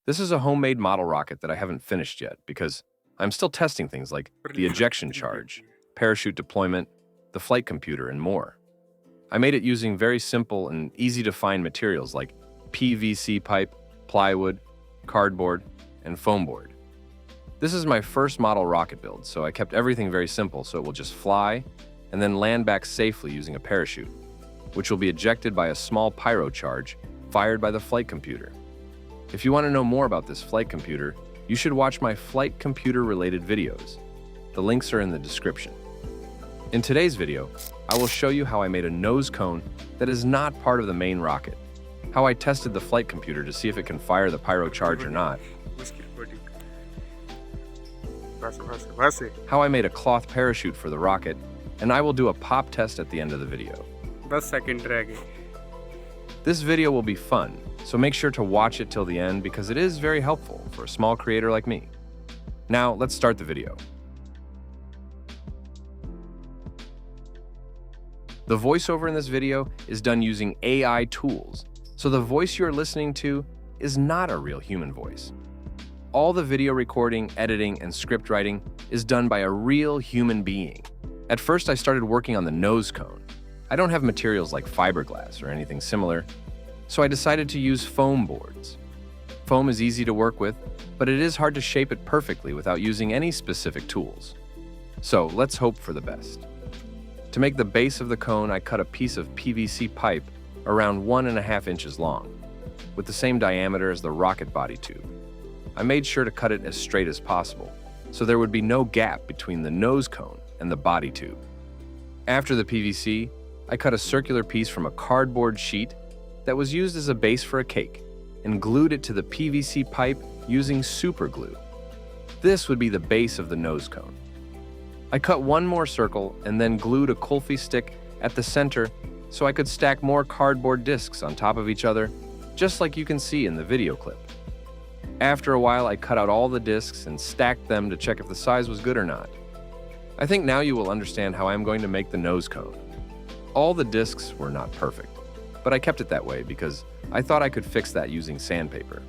This is a homemade model rocket that I haven't finished yet because I'm still testing things like the ejection charge, parachute deployment, the flight computer, and more. I made it using very simple and easy to find materials like PVC pipe, plywood, cardboard, and foam board. This is my first model rocket build, so I kept everything very simple so it will just fly and then land back safely using a parachute, which will be ejected by a small pyro charge fired by the flight computer. If you want to know more about this flight computer, you should watch my flight computer related videos. The links are in the description. In today's video, I will show you how I made a nose cone that is not part of the main rocket, how I tested the flight computer to see if it can fire the pyro charge or not, how I made a cloth parachute for the rocket, and I will do a pop test at the end of the video. 10 second रह गए. This video will be fun, so make sure to watch it till the end because it is very helpful for a small creator like me. Now, let's start the video. The voiceover in this video is done using AI tools, so the voice you're listening to is not a real human voice. All the video recording, editing, and script writing is done by a real human being. At first, I started working on the nose cone. I don't have materials like fiberglass or anything similar, so I decided to use foam boards. Foam is easy to work with, but it is hard to shape it perfectly without using any specific tools. So let's hope for the best. To make the base of the cone, I cut a piece of PVC pipe around 1.5 inches long, with the same diameter as the rocket body tube. I made sure to cut it as straight as possible, so there would be no gap between the nose cone and the body tube. After the PVC, I cut a circular piece from a cardboard sheet that was used as a base for a cake and glued it to the PVC pipe using super glue. This would be the base of the nose cone. I cut one more circle and then glued a Kulfi stick at the center so I could stack more cardboard discs on top of each other, just like you can see in the video clip. After a while, I cut out all the discs and stacked them to check if the size was good or not. I think now you will understand how I am going to make the nose cone. All the discs were not perfect, but I kept it that way because I thought I could fix that using sandpaper.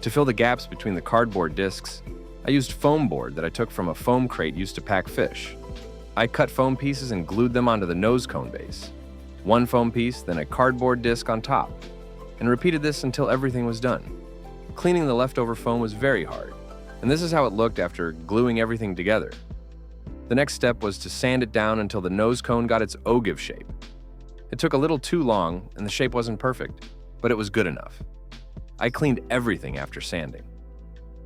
To fill the gaps between the cardboard discs, I used foam board that I took from a foam crate used to pack fish. I cut foam pieces and glued them onto the nose cone base. One foam piece, then a cardboard disc on top, and repeated this until everything was done. Cleaning the leftover foam was very hard, and this is how it looked after gluing everything together. The next step was to sand it down until the nose cone got its ogive shape. It took a little too long, and the shape wasn't perfect, but it was good enough. I cleaned everything after sanding.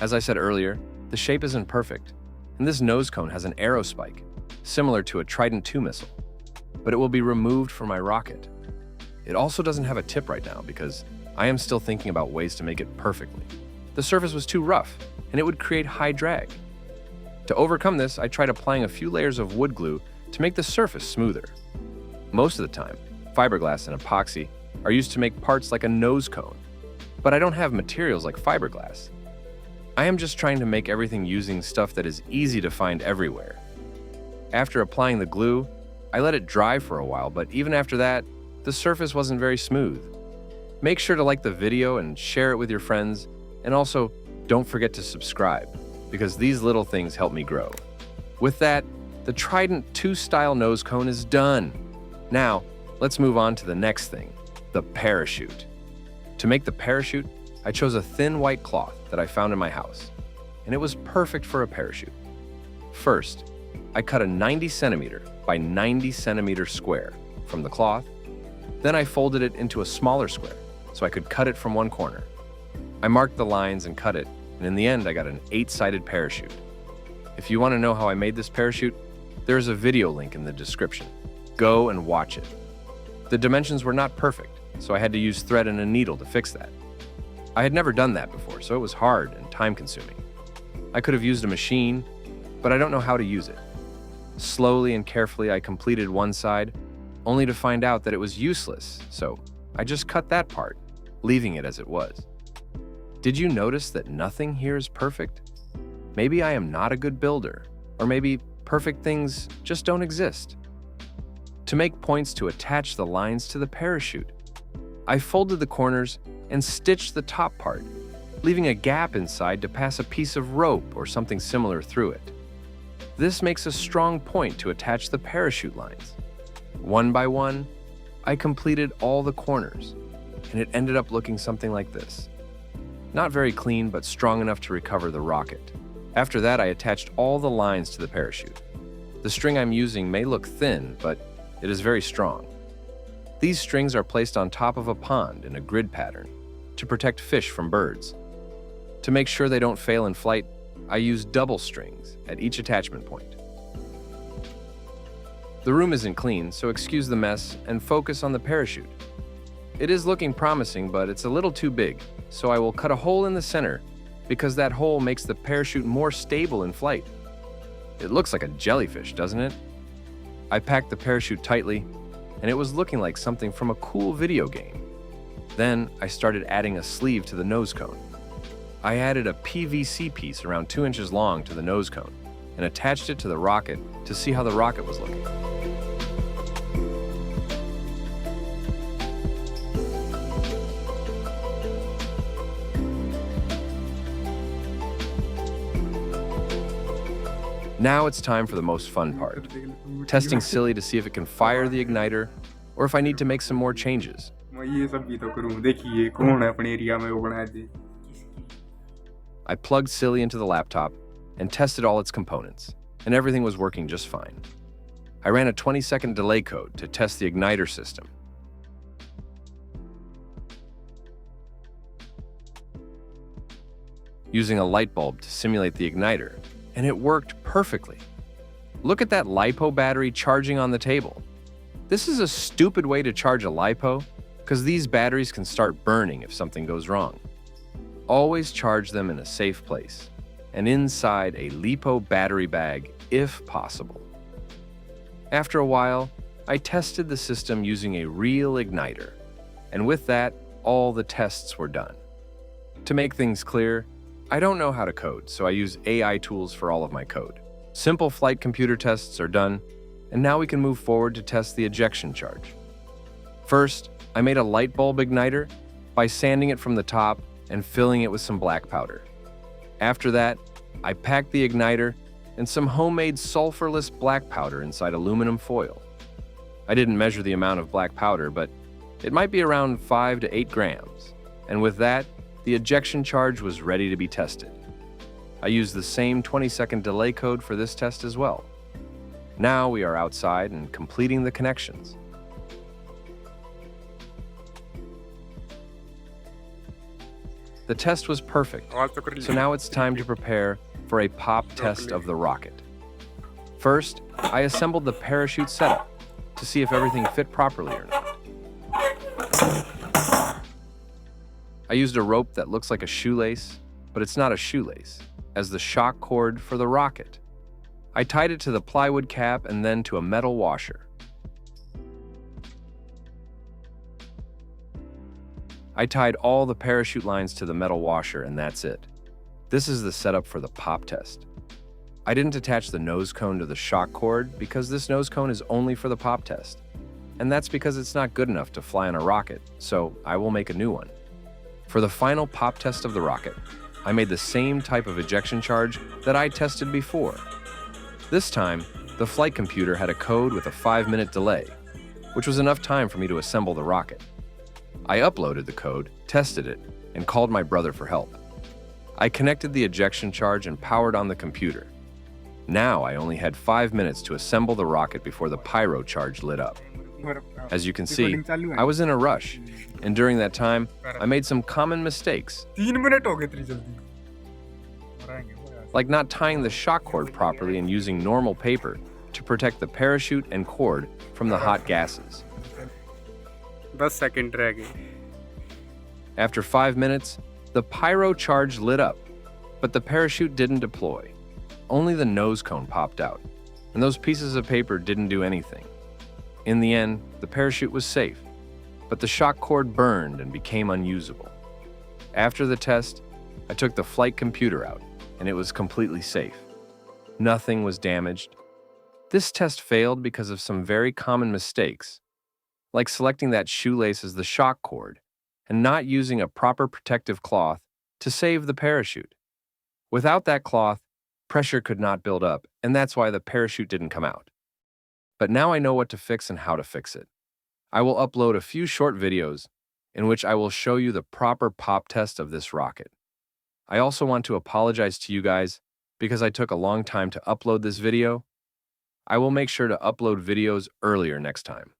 As I said earlier, the shape isn't perfect, and this nose cone has an arrow spike, similar to a Trident II missile, but it will be removed for my rocket. It also doesn't have a tip right now because I am still thinking about ways to make it perfectly. The surface was too rough, and it would create high drag. To overcome this, I tried applying a few layers of wood glue to make the surface smoother. Most of the time, fiberglass and epoxy are used to make parts like a nose cone, but I don't have materials like fiberglass. I am just trying to make everything using stuff that is easy to find everywhere. After applying the glue, I let it dry for a while, but even after that, the surface wasn't very smooth. Make sure to like the video and share it with your friends, and also don't forget to subscribe, because these little things help me grow. With that, the Trident II style nose cone is done. Now, let's move on to the next thing, the parachute. To make the parachute, I chose a thin white cloth that I found in my house, and it was perfect for a parachute. First, I cut a 90 centimeter by 90 centimeter square from the cloth. Then I folded it into a smaller square so I could cut it from one corner. I marked the lines and cut it, and in the end I got an 8-sided parachute. If you want to know how I made this parachute, there is a video link in the description. Go and watch it. The dimensions were not perfect, so I had to use thread and a needle to fix that. I had never done that before, so it was hard and time-consuming. I could have used a machine, but I don't know how to use it. Slowly and carefully I completed one side, only to find out that it was useless, so I just cut that part, leaving it as it was. Did you notice that nothing here is perfect? Maybe I am not a good builder, or maybe perfect things just don't exist. To make points to attach the lines to the parachute, I folded the corners and stitched the top part, leaving a gap inside to pass a piece of rope or something similar through it. This makes a strong point to attach the parachute lines. One by one, I completed all the corners, and it ended up looking something like this. Not very clean, but strong enough to recover the rocket. After that, I attached all the lines to the parachute. The string I'm using may look thin, but it is very strong. These strings are placed on top of a pond in a grid pattern to protect fish from birds. To make sure they don't fail in flight, I use double strings at each attachment point. The room isn't clean, so excuse the mess and focus on the parachute. It is looking promising, but it's a little too big, so I will cut a hole in the center because that hole makes the parachute more stable in flight. It looks like a jellyfish, doesn't it? I packed the parachute tightly, and it was looking like something from a cool video game. Then I started adding a sleeve to the nose cone. I added a PVC piece around 2 inches long to the nose cone and attached it to the rocket to see how the rocket was looking. Now it's time for the most fun part, testing Silly to see if it can fire the igniter or if I need to make some more changes. I plugged Silly into the laptop and tested all its components, and everything was working just fine. I ran a 20-second delay code to test the igniter system. Using a light bulb to simulate the igniter, and it worked perfectly. Look at that LiPo battery charging on the table. This is a stupid way to charge a LiPo because these batteries can start burning if something goes wrong. Always charge them in a safe place and inside a LiPo battery bag if possible. After a while, I tested the system using a real igniter, and with that, all the tests were done. To make things clear, I don't know how to code, so I use AI tools for all of my code. Simple flight computer tests are done, and now we can move forward to test the ejection charge. First, I made a light bulb igniter by sanding it from the top and filling it with some black powder. After that, I packed the igniter and some homemade sulfurless black powder inside aluminum foil. I didn't measure the amount of black powder, but it might be around 5 to 8 grams, and with that, the ejection charge was ready to be tested. I used the same 20-second delay code for this test as well. Now we are outside and completing the connections. The test was perfect, so now it's time to prepare for a pop test of the rocket. First, I assembled the parachute setup to see if everything fit properly or not. I used a rope that looks like a shoelace, but it's not a shoelace, as the shock cord for the rocket. I tied it to the plywood cap and then to a metal washer. I tied all the parachute lines to the metal washer, and that's it. This is the setup for the pop test. I didn't attach the nose cone to the shock cord because this nose cone is only for the pop test. And that's because it's not good enough to fly on a rocket, so I will make a new one. For the final pop test of the rocket, I made the same type of ejection charge that I tested before. This time, the flight computer had a code with a 5-minute delay, which was enough time for me to assemble the rocket. I uploaded the code, tested it, and called my brother for help. I connected the ejection charge and powered on the computer. Now I only had 5 minutes to assemble the rocket before the pyro charge lit up. As you can see, I was in a rush, and during that time, I made some common mistakes, like not tying the shock cord properly and using normal paper to protect the parachute and cord from the hot gases. 10 second रह गए. After 5 minutes, the pyro charge lit up, but the parachute didn't deploy. Only the nose cone popped out, and those pieces of paper didn't do anything. In the end, the parachute was safe, but the shock cord burned and became unusable. After the test, I took the flight computer out, and it was completely safe. Nothing was damaged. This test failed because of some very common mistakes, like selecting that shoelace as the shock cord and not using a proper protective cloth to save the parachute. Without that cloth, pressure could not build up, and that's why the parachute didn't come out. But now I know what to fix and how to fix it. I will upload a few short videos in which I will show you the proper pop test of this rocket. I also want to apologize to you guys because I took a long time to upload this video. I will make sure to upload videos earlier next time.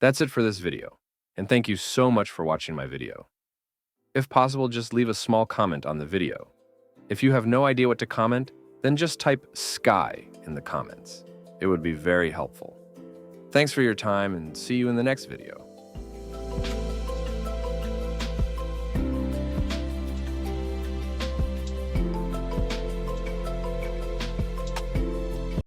That's it for this video, and thank you so much for watching my video. If possible, just leave a small comment on the video. If you have no idea what to comment, then just type sky in the comments. It would be very helpful. Thanks for your time and see you in the next video.